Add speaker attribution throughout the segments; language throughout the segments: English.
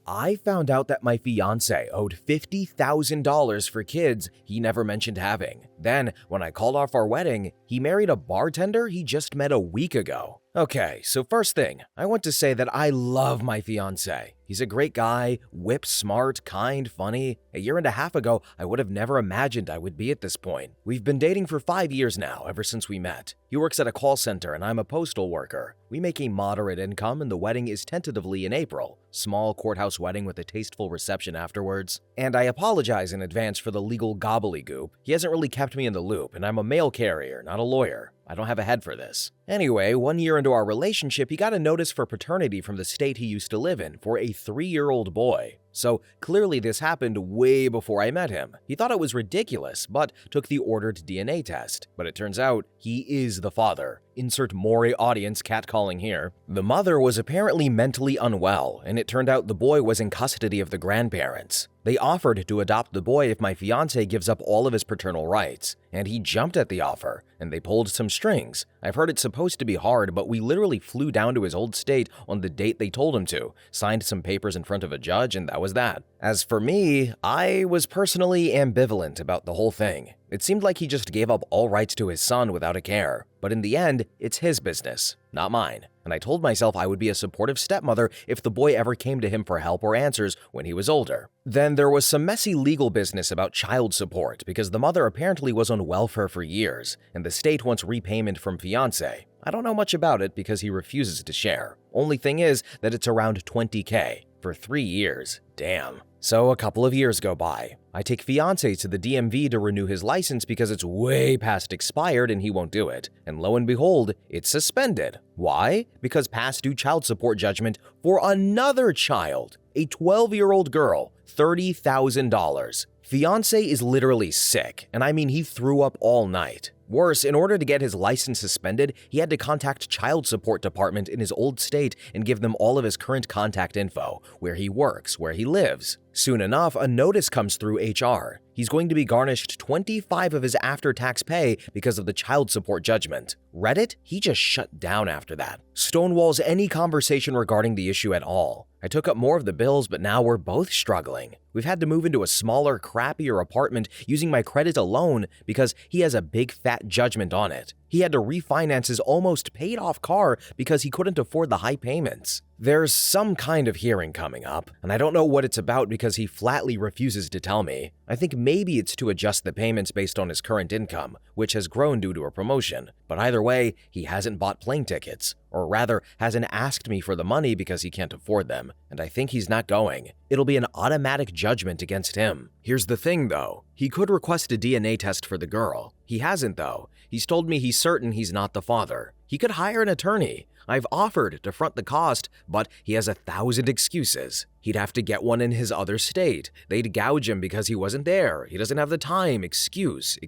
Speaker 1: I found out that my fiancé owed $50,000 for kids he never mentioned having. Then, when I called off our wedding, he married a bartender he just met a week ago. Okay, so first thing, I want to say that I love my fiancé. He's a great guy, whip smart, kind, funny. A year and a half ago, I would have never imagined I would be at this point. We've been dating for 5 years now, ever since we met. He works at a call center and I'm a postal worker. We make a moderate income and the wedding is tentatively in April. Small courthouse wedding with a tasteful reception afterwards. And I apologize in advance for the legal gobbledygook. He hasn't really kept me in the loop and I'm a mail carrier, not a lawyer. I don't have a head for this. Anyway, 1 year into our relationship, he got a notice for paternity from the state he used to live in for a 3-year-old boy. So clearly this happened way before I met him. He thought it was ridiculous, but took the ordered DNA test. But it turns out he is the father. Insert Maury audience catcalling here. The mother was apparently mentally unwell, and it turned out the boy was in custody of the grandparents. They offered to adopt the boy if my fiancé gives up all of his paternal rights, and he jumped at the offer, and they pulled some strings. I've heard it's supposed to be hard, but we literally flew down to his old state on the date they told him to, signed some papers in front of a judge, and that was that. As for me, I was personally ambivalent about the whole thing. It seemed like he just gave up all rights to his son without a care. But in the end, it's his business, not mine. And I told myself I would be a supportive stepmother if the boy ever came to him for help or answers when he was older. Then there was some messy legal business about child support because the mother apparently was on welfare for years, and the state wants repayment from fiancé. I don't know much about it because he refuses to share. Only thing is that it's around $20K for 3 years. Damn. So a couple of years go by. I take fiancé to the DMV to renew his license because it's way past expired and he won't do it. And lo and behold, it's suspended. Why? Because past due child support judgment for another child, a 12-year-old girl, $30,000. Fiancé is literally sick, and I mean he threw up all night. Worse, in order to get his license suspended, he had to contact child support department in his old state and give them all of his current contact info, where he works, where he lives. Soon enough, a notice comes through HR. He's going to be garnished 25 of his after-tax pay because of the child support judgment. Reddit? He just shut down after that. Stonewalls any conversation regarding the issue at all. I took up more of the bills, but now we're both struggling. We've had to move into a smaller, crappier apartment using my credit alone because he has a big fat judgment on it. He had to refinance his almost paid-off car because he couldn't afford the high payments. There's some kind of hearing coming up, and I don't know what it's about because he flatly refuses to tell me. I think maybe it's to adjust the payments based on his current income, which has grown due to a promotion. But either way, he hasn't bought plane tickets, or rather, hasn't asked me for the money because he can't afford them, and I think he's not going. It'll be an automatic judgment against him. Here's the thing though, he could request a DNA test for the girl. He hasn't though. He's told me he's certain he's not the father. He could hire an attorney. I've offered to front the cost, but he has 1,000 excuses. He'd have to get one in his other state. They'd gouge him because he wasn't there. He doesn't have the time. Excuse.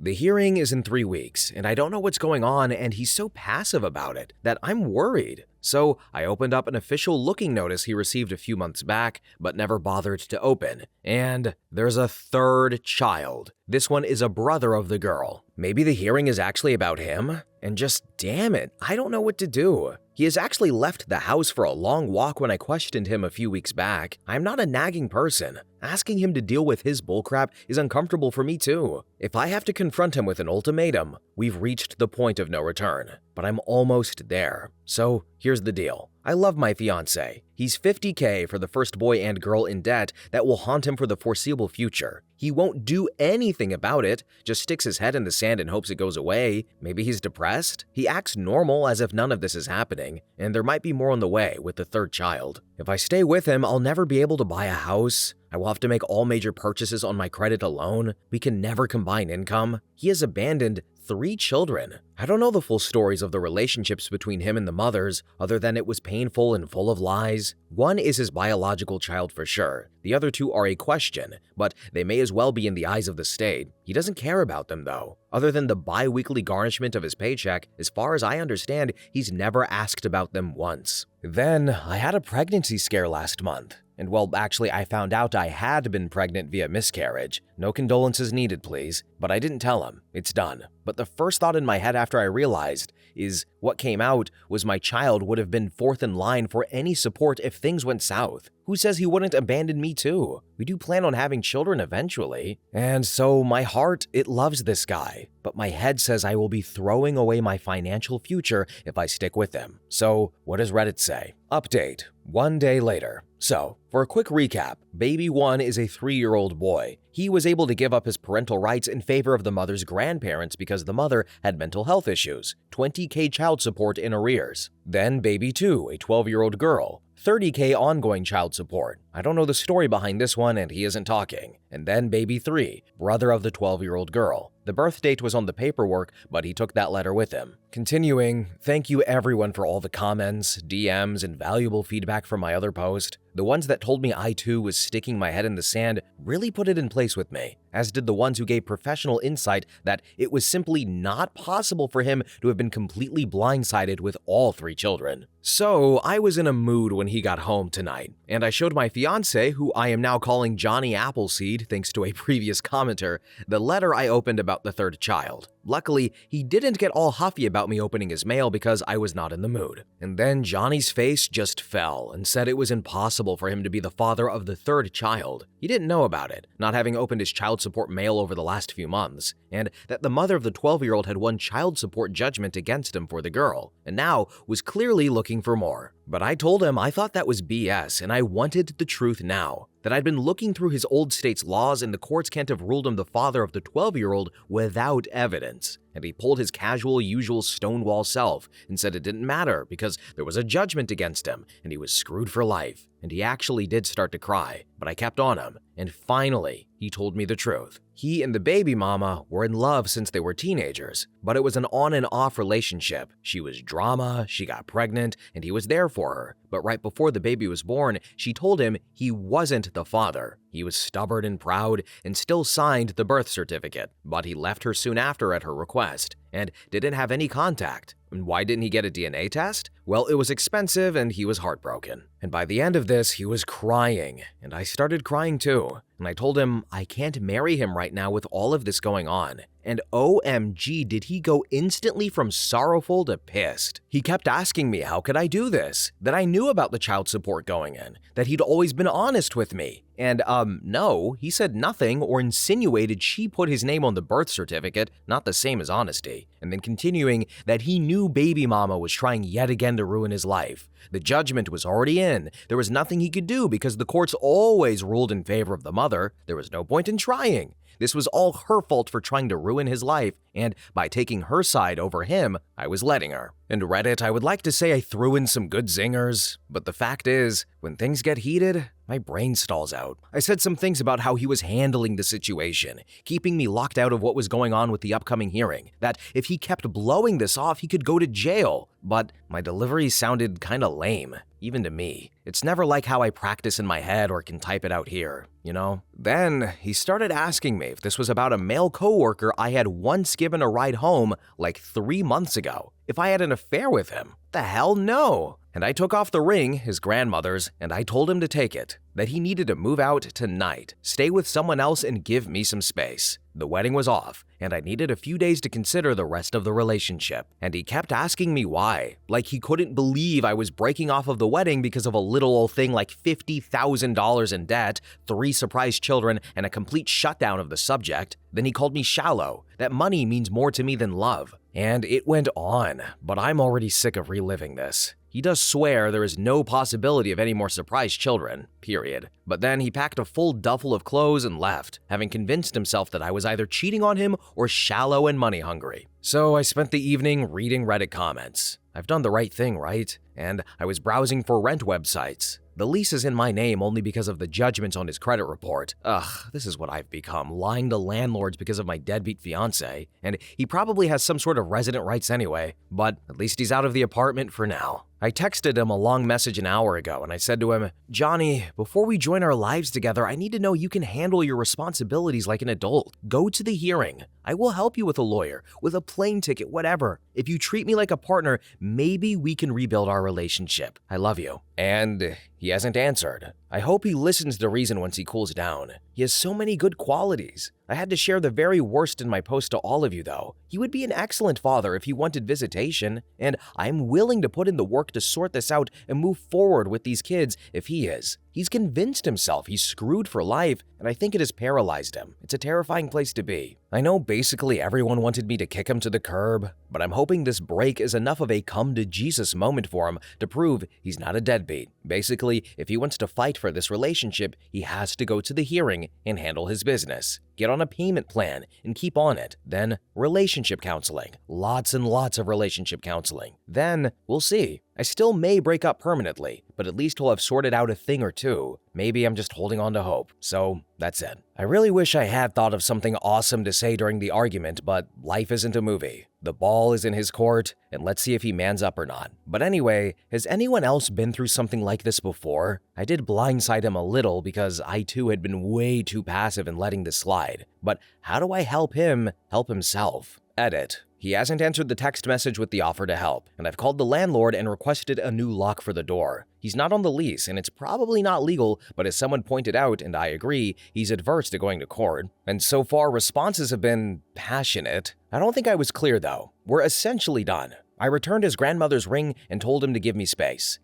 Speaker 1: The hearing is in 3 weeks, and I don't know what's going on, and he's so passive about it that I'm worried. So I opened up an official looking notice he received a few months back, but never bothered to open. And there's a third child. This one is a brother of the girl. Maybe the hearing is actually about him? And just damn it, I don't know what to do. He has actually left the house for a long walk when I questioned him a few weeks back. I'm not a nagging person. Asking him to deal with his bullcrap is uncomfortable for me too. If I have to confront him with an ultimatum, we've reached the point of no return. But I'm almost there. So here's the deal. I love my fiancé. He's $50K for the first boy and girl in debt that will haunt him for the foreseeable future. He won't do anything about it, just sticks his head in the sand and hopes it goes away. Maybe he's depressed? He acts normal as if none of this is happening, and there might be more on the way with the third child. If I stay with him, I'll never be able to buy a house. I will have to make all major purchases on my credit alone. We can never combine income. He has abandoned 3 children. I don't know the full stories of the relationships between him and the mothers, other than it was painful and full of lies. One is his biological child for sure. The other 2 are a question, but they may as well be in the eyes of the state. He doesn't care about them though. Other than the bi-weekly garnishment of his paycheck, as far as I understand, he's never asked about them once. Then, I had a pregnancy scare last month. And well, actually, I found out I had been pregnant via miscarriage. No condolences needed, please. But I didn't tell him. It's done. But the first thought in my head after I realized is what came out was my child would have been fourth in line for any support if things went south. Who says he wouldn't abandon me too? We do plan on having children eventually. And so my heart, it loves this guy, but my head says I will be throwing away my financial future if I stick with him. So what does Reddit say? Update, 1 day later. So, for a quick recap, baby 1 is a 3-year-old boy. He was able to give up his parental rights in favor of the mother's grandparents because the mother had mental health issues, $20K child support in arrears. Then baby 2, a 12-year-old girl, $30K ongoing child support. I don't know the story behind this one and he isn't talking. And then baby 3, brother of the 12-year-old girl. The birth date was on the paperwork, but he took that letter with him. Continuing, thank you everyone for all the comments, DMs, and valuable feedback from my other post. The ones that told me I too was sticking my head in the sand really put it in place with me, as did the ones who gave professional insight that it was simply not possible for him to have been completely blindsided with all 3 children. So I was in a mood when he got home tonight, and I showed my fiancé, who I am now calling Johnny Appleseed thanks to a previous commenter, the letter I opened about the 3rd child. Luckily, he didn't get all huffy about me opening his mail because I was not in the mood. And then Johnny's face just fell and said it was impossible for him to be the father of the 3rd child. He didn't know about it, not having opened his child support mail over the last few months, and that the mother of the 12-year-old had won child support judgment against him for the girl, and now was clearly looking for more. But I told him I thought that was BS and I wanted the truth now, that I'd been looking through his old state's laws and the courts can't have ruled him the father of the 12-year-old without evidence. And he pulled his casual, usual stonewall self and said it didn't matter because there was a judgment against him and he was screwed for life. And he actually did start to cry, but I kept on him, and finally, he told me the truth. He and the baby mama were in love since they were teenagers, but it was an on and off relationship. She was drama, she got pregnant, and he was there for her. But right before the baby was born, she told him he wasn't the father. He was stubborn and proud and still signed the birth certificate, but he left her soon after at her request and didn't have any contact. And why didn't he get a DNA test? Well, it was expensive and he was heartbroken. And by the end of this, he was crying, and I started crying too. And I told him I can't marry him right now with all of this going on. And OMG, did he go instantly from sorrowful to pissed. He kept asking me how could I do this, that I knew about the child support going in, that he'd always been honest with me. And no, he said nothing or insinuated she put his name on the birth certificate, not the same as honesty. And then continuing that he knew baby mama was trying yet again to ruin his life. The judgment was already in. There was nothing he could do because the courts always ruled in favor of the mother. There was no point in trying. This was all her fault for trying to ruin his life, and by taking her side over him, I was letting her. And Reddit, I would like to say I threw in some good zingers, but the fact is, when things get heated, my brain stalls out. I said some things about how he was handling the situation, keeping me locked out of what was going on with the upcoming hearing, that if he kept blowing this off, he could go to jail. But my delivery sounded kinda lame, even to me. It's never like how I practice in my head or can type it out here, you know? Then he started asking me if this was about a male coworker I had once given a ride home like 3 months ago. If I had an affair with him. The hell no. And I took off the ring, his grandmother's, and I told him to take it, that he needed to move out tonight, stay with someone else and give me some space. The wedding was off, and I needed a few days to consider the rest of the relationship. And he kept asking me why, like he couldn't believe I was breaking off of the wedding because of a little old thing like $50,000 in debt, 3 surprise children, and a complete shutdown of the subject. Then he called me shallow, that money means more to me than love. And it went on, but I'm already sick of reliving this. He does swear there is no possibility of any more surprise children, period. But then he packed a full duffel of clothes and left, having convinced himself that I was either cheating on him or shallow and money hungry. So I spent the evening reading Reddit comments. I've done the right thing, right? And I was browsing for rent websites. The lease is in my name only because of the judgments on his credit report. Ugh, this is what I've become, lying to landlords because of my deadbeat fiancé. And he probably has some sort of resident rights anyway, but at least he's out of the apartment for now. I texted him a long message an hour ago and I said to him, Johnny, before we join our lives together, I need to know you can handle your responsibilities like an adult. Go to the hearing. I will help you with a lawyer, with a plane ticket, whatever. If you treat me like a partner, maybe we can rebuild our relationship. I love you. And he hasn't answered. I hope he listens to reason once he cools down. He has so many good qualities. I had to share the very worst in my post to all of you though. He would be an excellent father if he wanted visitation, and I'm willing to put in the work to sort this out and move forward with these kids if he is. He's convinced himself he's screwed for life, and I think it has paralyzed him. It's a terrifying place to be. I know basically everyone wanted me to kick him to the curb, but I'm hoping this break is enough of a come-to-Jesus moment for him to prove he's not a deadbeat. Basically, if he wants to fight for this relationship, he has to go to the hearing and handle his business. Get on a payment plan and keep on it. Then, relationship counseling. Lots and lots of relationship counseling. Then, we'll see. I still may break up permanently, but at least we'll have sorted out a thing or two. Maybe I'm just holding on to hope. So, that's it. I really wish I had thought of something awesome to say during the argument, but life isn't a movie. The ball is in his court, and let's see if he mans up or not. But anyway, has anyone else been through something like this before? I did blindside him a little because I too had been way too passive in letting this slide. But how do I help him help himself? Edit. He hasn't answered the text message with the offer to help, and I've called the landlord and requested a new lock for the door. He's not on the lease, and it's probably not legal, but as someone pointed out, and I agree, he's adverse to going to court. And so far, responses have been passionate. I don't think I was clear, though. We're essentially done. I returned his grandmother's ring and told him to give me space.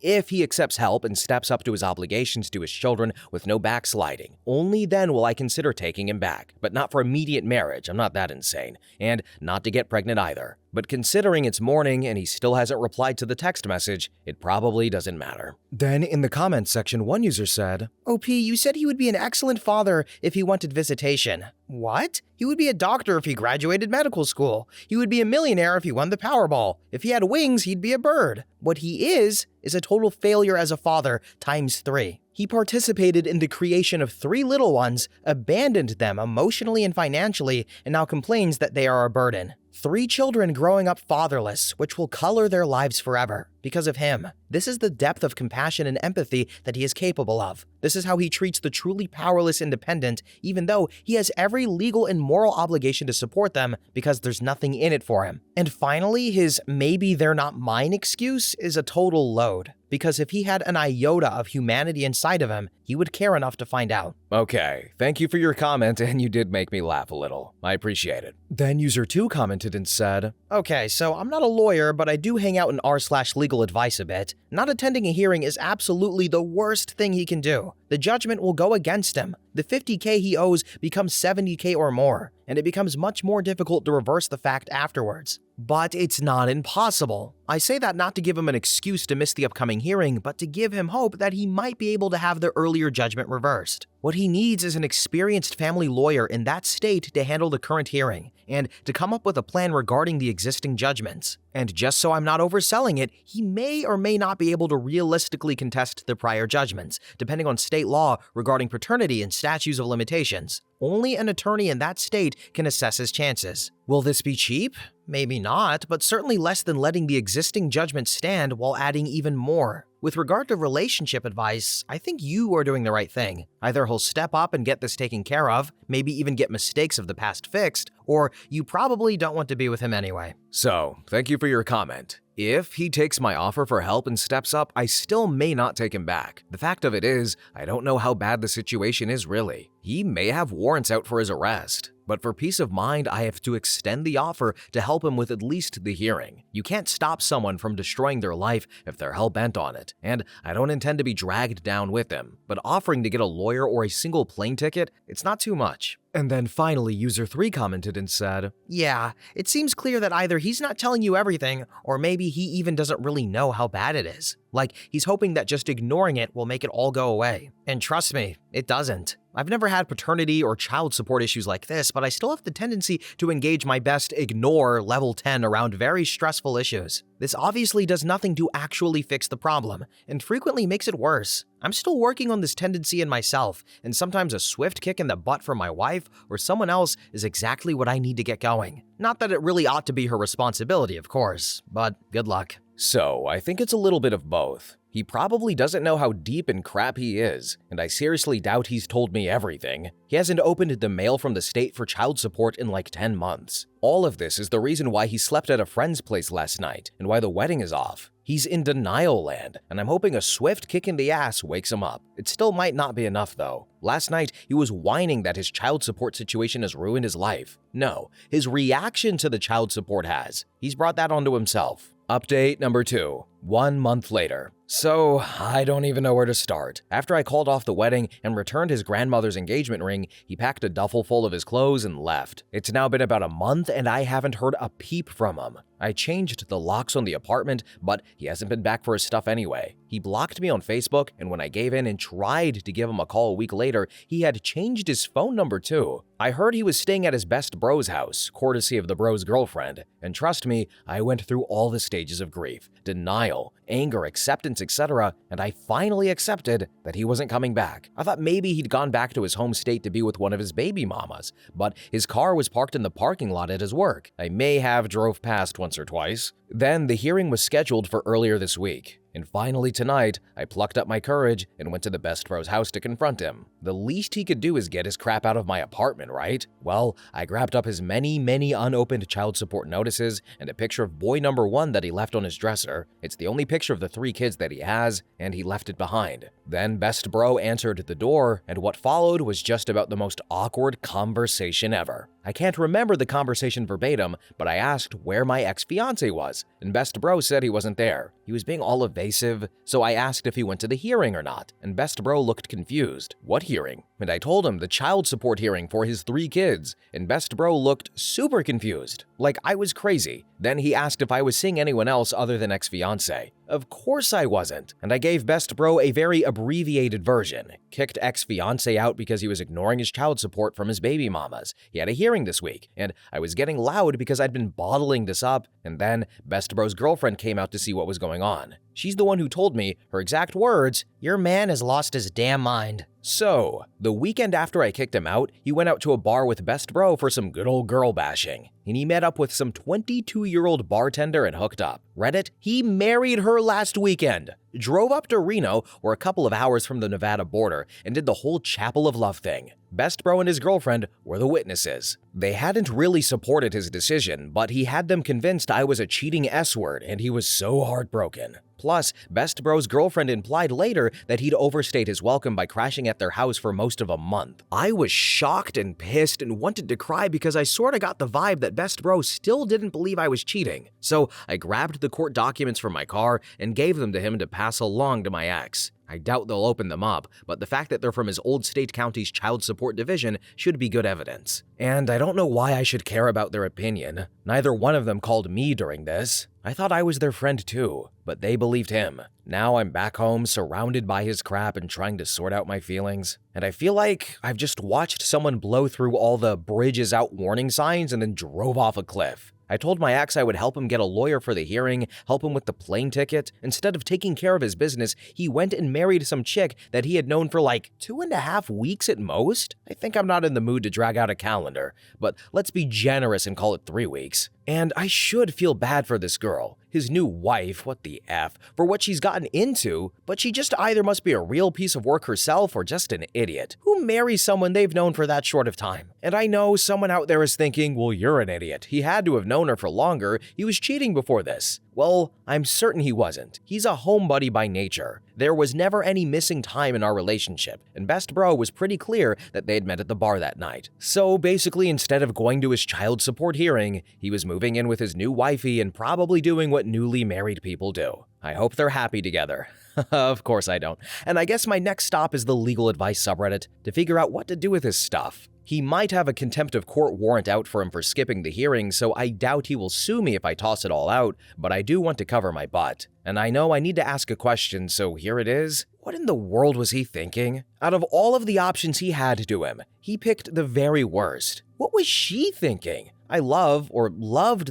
Speaker 1: If he accepts help and steps up to his obligations to his children with no backsliding, only then will I consider taking him back. But not for immediate marriage, I'm not that insane. And not to get pregnant either. But considering it's morning and he still hasn't replied to the text message, it probably doesn't matter. Then in the comments section, one user said,
Speaker 2: OP, you said he would be an excellent father if he wanted visitation. What? He would be a doctor if he graduated medical school. He would be a millionaire if he won the Powerball. If he had wings, he'd be a bird. What he is a total failure as a father times 3. He participated in the creation of 3 little ones, abandoned them emotionally and financially, and now complains that they are a burden. 3 children growing up fatherless, which will color their lives forever because of him. This is the depth of compassion and empathy that he is capable of. This is how he treats the truly powerless independent, even though he has every legal and moral obligation to support them because there's nothing in it for him. And finally, his maybe they're not mine excuse is a total load. Because if he had an iota of humanity inside of him, he would care enough to find out.
Speaker 1: Okay, thank you for your comment, and you did make me laugh a little. I appreciate it. Then user 2 commented and said,
Speaker 2: Okay, so I'm not a lawyer, but I do hang out in r/legal advice a bit. Not attending a hearing is absolutely the worst thing he can do. The judgment will go against him. The $50K he owes becomes $70K or more, and it becomes much more difficult to reverse the fact afterwards. But it's not impossible. I say that not to give him an excuse to miss the upcoming hearing, but to give him hope that he might be able to have the earlier judgment reversed. What he needs is an experienced family lawyer in that state to handle the current hearing, and to come up with a plan regarding the existing judgments. And just so I'm not overselling it, he may or may not be able to realistically contest the prior judgments, depending on state law regarding paternity and statutes of limitations. Only an attorney in that state can assess his chances. Will this be cheap? Maybe not, but certainly less than letting the existing judgment stand while adding even more. With regard to relationship advice, I think you are doing the right thing. Either he'll step up and get this taken care of, maybe even get mistakes of the past fixed, or you probably don't want to be with him anyway.
Speaker 1: So, thank you for your comment. If he takes my offer for help and steps up, I still may not take him back. The fact of it is, I don't know how bad the situation is really. He may have warrants out for his arrest. But for peace of mind, I have to extend the offer to help him with at least the hearing. You can't stop someone from destroying their life if they're hell-bent on it, and I don't intend to be dragged down with him. But offering to get a lawyer or a single plane ticket, it's not too much. And then finally, user 3 commented and said,
Speaker 2: Yeah, it seems clear that either he's not telling you everything, or maybe he even doesn't really know how bad it is. Like, he's hoping that just ignoring it will make it all go away. And trust me, it doesn't. I've never had paternity or child support issues like this, but I still have the tendency to engage my best ignore level 10 around very stressful issues. This obviously does nothing to actually fix the problem, and frequently makes it worse. I'm still working on this tendency in myself, and sometimes a swift kick in the butt from my wife or someone else is exactly what I need to get going. Not that it really ought to be her responsibility, of course, but good luck.
Speaker 1: So, I think it's a little bit of both. He probably doesn't know how deep in crap he is, and I seriously doubt he's told me everything. He hasn't opened the mail from the state for child support in like 10 months. All of this is the reason why he slept at a friend's place last night, and why the wedding is off. He's in denial land, and I'm hoping a swift kick in the ass wakes him up. It still might not be enough, though. Last night, he was whining that his child support situation has ruined his life. No, his reaction to the child support has. He's brought that onto himself. Update number 2. 1 month later. So, I don't even know where to start. After I called off the wedding and returned his grandmother's engagement ring, he packed a duffel full of his clothes and left. It's now been about a month and I haven't heard a peep from him. I changed the locks on the apartment, but he hasn't been back for his stuff anyway. He blocked me on Facebook, and when I gave in and tried to give him a call a week later, he had changed his phone number too. I heard he was staying at his best bro's house, courtesy of the bro's girlfriend, and trust me, I went through all the stages of grief, denial, anger, acceptance, etc., and I finally accepted that he wasn't coming back. I thought maybe he'd gone back to his home state to be with one of his baby mamas, but his car was parked in the parking lot at his work. I may have drove past once or twice. Then the hearing was scheduled for earlier this week. And finally tonight, I plucked up my courage and went to the best bro's house to confront him. The least he could do is get his crap out of my apartment, right? Well, I grabbed up his many unopened child support notices and a picture of boy number 1 that he left on his dresser. It's the only picture of the 3 kids that he has, and he left it behind. Then best bro answered the door, and what followed was just about the most awkward conversation ever. I can't remember the conversation verbatim, but I asked where my ex-fiancé was, and best bro said he wasn't there. He was being all evasive, so I asked if he went to the hearing or not, and best bro looked confused. What hearing? And I told him the child support hearing for his 3 kids, and best bro looked super confused, like I was crazy. Then he asked if I was seeing anyone else other than ex-fiancé. Of course I wasn't, and I gave best bro a very abbreviated version. Kicked ex-fiancé out because he was ignoring his child support from his baby mamas. He had a hearing this week, and I was getting loud because I'd been bottling this up, and then best bro's girlfriend came out to see what was going on. She's the one who told me, her exact words, "Your man has lost his damn mind." So, the weekend after I kicked him out, he went out to a bar with best bro for some good old girl bashing. And he met up with some 22-year-old bartender and hooked up. Reddit, he married her last weekend. Drove up to Reno, or a couple of hours from the Nevada border, and did the whole Chapel of Love thing. Best bro and his girlfriend were the witnesses. They hadn't really supported his decision, but he had them convinced I was a cheating S-word, and he was so heartbroken. Plus, best bro's girlfriend implied later that he'd overstayed his welcome by crashing at their house for most of a month. I was shocked and pissed and wanted to cry because I sorta got the vibe that best bro still didn't believe I was cheating. So I grabbed the court documents from my car and gave them to him to pass along to my ex. I doubt they'll open them up, but the fact that they're from his old state county's child support division should be good evidence. And I don't know why I should care about their opinion. Neither one of them called me during this. I thought I was their friend too, but they believed him. Now I'm back home, surrounded by his crap and trying to sort out my feelings. And I feel like I've just watched someone blow through all the bridge is out warning signs and then drove off a cliff. I told my ex I would help him get a lawyer for the hearing, help him with the plane ticket. Instead of taking care of his business, he went and married some chick that he had known for like 2.5 weeks at most. I think I'm not in the mood to drag out a calendar, but let's be generous and call it 3 weeks. And I should feel bad for this girl, his new wife, what the F, for what she's gotten into, but she just either must be a real piece of work herself or just an idiot. Who marries someone they've known for that short of time? And I know someone out there is thinking, well, you're an idiot. He had to have known her for longer. He was cheating before this. Well, I'm certain he wasn't. He's a homebody by nature. There was never any missing time in our relationship, and best bro was pretty clear that they'd met at the bar that night. So basically, instead of going to his child support hearing, he was moving in with his new wifey and probably doing what newly married people do. I hope they're happy together. Of course I don't. And I guess my next stop is the legal advice subreddit to figure out what to do with his stuff. He might have a contempt of court warrant out for him for skipping the hearing, so I doubt he will sue me if I toss it all out, but I do want to cover my butt. And I know I need to ask a question, so here it is. What in the world was he thinking? Out of all of the options he had to him, he picked the very worst. What was she thinking? I loved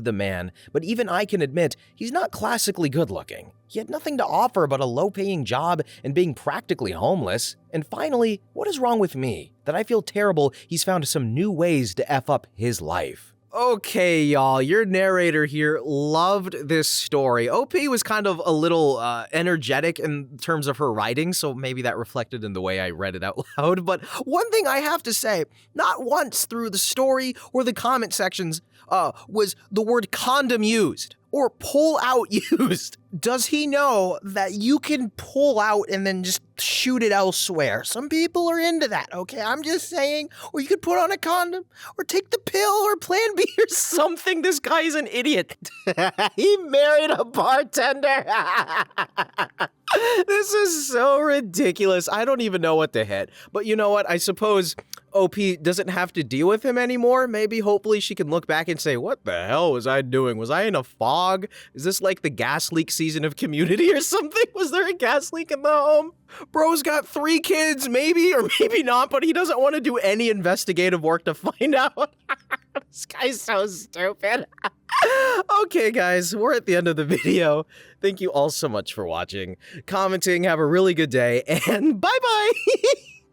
Speaker 1: the man, but even I can admit he's not classically good looking. He had nothing to offer but a low-paying job and being practically homeless. And finally, what is wrong with me? That I feel terrible he's found some new ways to F up his life. Okay, y'all, your narrator here loved this story. OP was kind of a little energetic in terms of her writing, so maybe that reflected in the way I read it out loud. But one thing I have to say, not once through the story or the comment sections was the word condom used or pull out used.
Speaker 2: Does he know that you can pull out and then just shoot it elsewhere? Some people are into that, okay? I'm just saying. Or you could put on a condom, or take the pill, or Plan B, or something. This guy's an idiot. He married a bartender. This is so ridiculous. I don't even know what to hit. But you know what? I suppose OP doesn't have to deal with him anymore. Maybe, hopefully, she can look back and say, what the hell was I doing? Was I in a fog? Is this like the gas leak season of Community or something? Was there a gas leak in the home? Bro's got 3 kids, maybe or maybe not, but he doesn't want to do any investigative work to find out. This guy's so stupid. Okay, guys, we're at the end of the video. Thank you all so much for watching, commenting, have a really good day, and bye-bye!